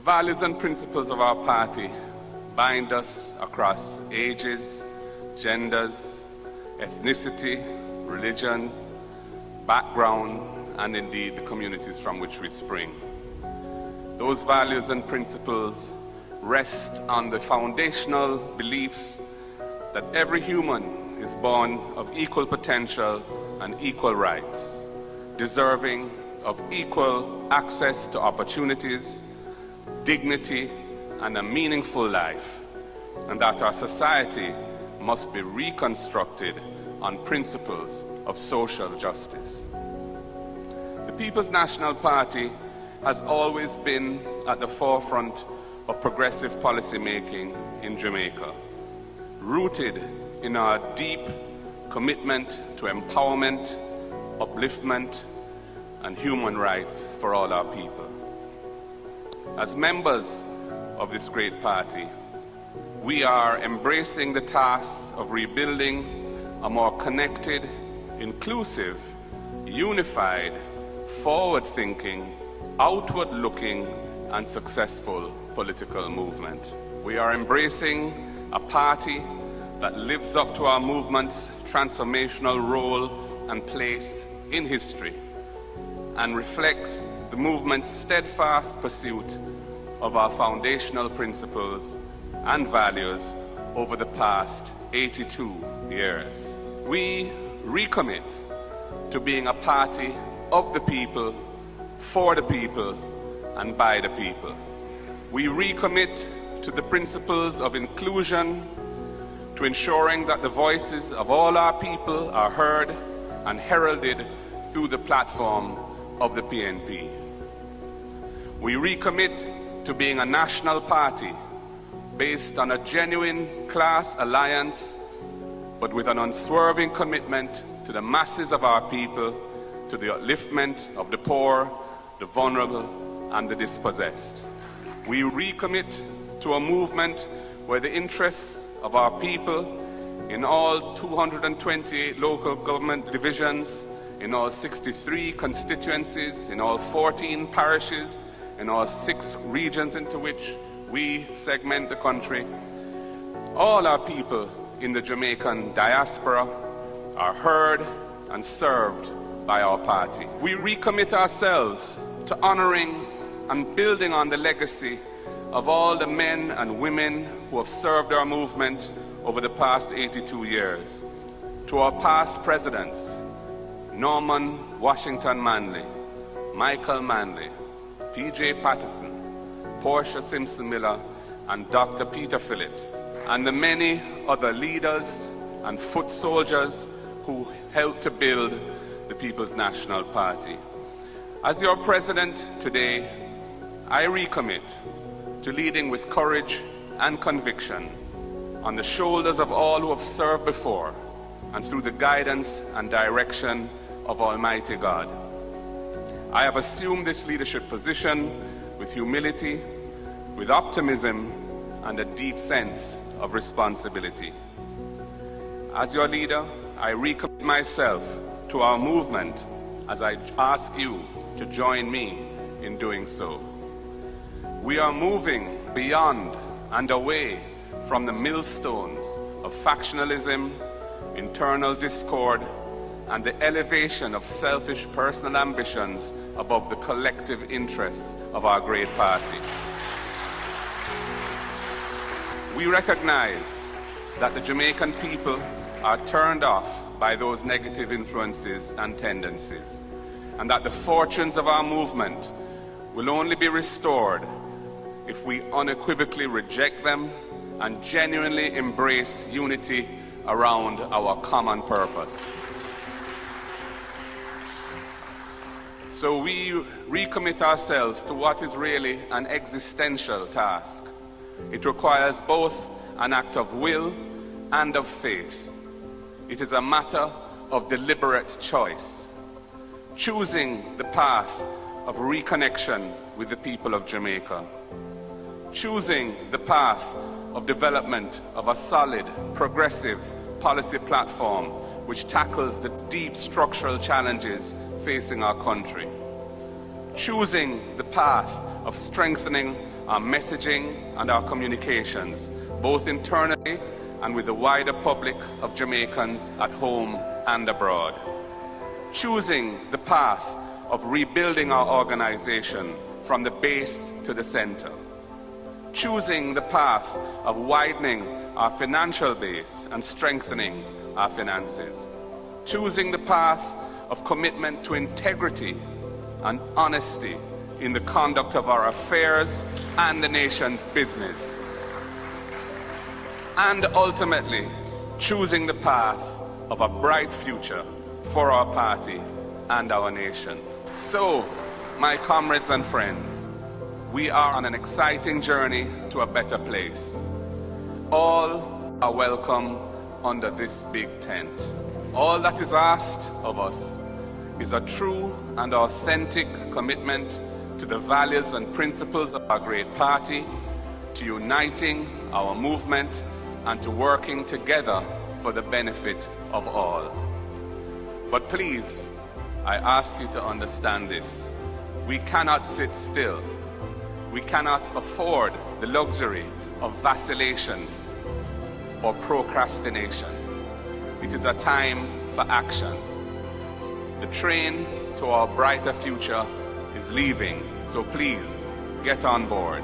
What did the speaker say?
values and principles of our party bind us across ages, genders, ethnicity, religion, background, and indeed the communities from which we spring. Those values and principles rest on the foundational beliefs that every human is born of equal potential and equal rights, deserving of equal access to opportunities, dignity, and a meaningful life, and that our society must be reconstructed on principles of social justice. The People's National Party has always been at the forefront of progressive policy making in Jamaica, rooted in our deep commitment to empowerment, upliftment, and human rights for all our people. As members of this great party, we are embracing the task of rebuilding a more connected, inclusive, unified, forward-thinking, outward-looking, and successful political movement. We are embracing a party that lives up to our movement's transformational role and place in history and reflects the movement's steadfast pursuit of our foundational principles and values over the past 82 years. We recommit to being a party of the people, for the people, and by the people. We recommit to the principles of inclusion, to ensuring that the voices of all our people are heard and heralded through the platform of the PNP. We recommit to being a national party based on a genuine class alliance, but with an unswerving commitment to the masses of our people, to the upliftment of the poor, the vulnerable, and the dispossessed. We recommit to a movement where the interests of our people in all 228 local government divisions, in all 63 constituencies, in all 14 parishes, in all 6 regions into which we segment the country, all our people in the Jamaican diaspora are heard and served by our party. We recommit ourselves to honoring and building on the legacy of all the men and women who have served our movement over the past 82 years. To our past presidents, Norman Washington Manley, Michael Manley, P.J. Patterson, Portia Simpson Miller, and Dr. Peter Phillips, and the many other leaders and foot soldiers who helped to build the People's National Party. As your president today, I recommit to leading with courage and conviction on the shoulders of all who have served before and through the guidance and direction of Almighty God. I have assumed this leadership position with humility, with optimism, and a deep sense of responsibility. As your leader, I recommit myself to our movement as I ask you to join me in doing so. We are moving beyond and away from the millstones of factionalism, internal discord, and the elevation of selfish personal ambitions above the collective interests of our great party. We recognize that the Jamaican people are turned off by those negative influences and tendencies, and that the fortunes of our movement will only be restored if we unequivocally reject them and genuinely embrace unity around our common purpose. So we recommit ourselves to what is really an existential task. It requires both an act of will and of faith. It is a matter of deliberate choice, choosing the path of reconnection with the people of Jamaica, choosing the path of development of a solid, progressive policy platform which tackles the deep structural challenges facing our country, choosing the path of strengthening our messaging and our communications, both internally and with the wider public of Jamaicans at home and abroad. Choosing the path of rebuilding our organization from the base to the center. Choosing the path of widening our financial base and strengthening our finances. Choosing the path of commitment to integrity and honesty in the conduct of our affairs and the nation's business. And ultimately, choosing the path of a bright future for our party and our nation. So, my comrades and friends, we are on an exciting journey to a better place. All are welcome under this big tent. All that is asked of us is a true and authentic commitment to the values and principles of our great party, to uniting our movement, and to working together for the benefit of all. But please, I ask you to understand this. We cannot sit still. We cannot afford the luxury of vacillation or procrastination. It is a time for action. The train to our brighter future is leaving, so please get on board.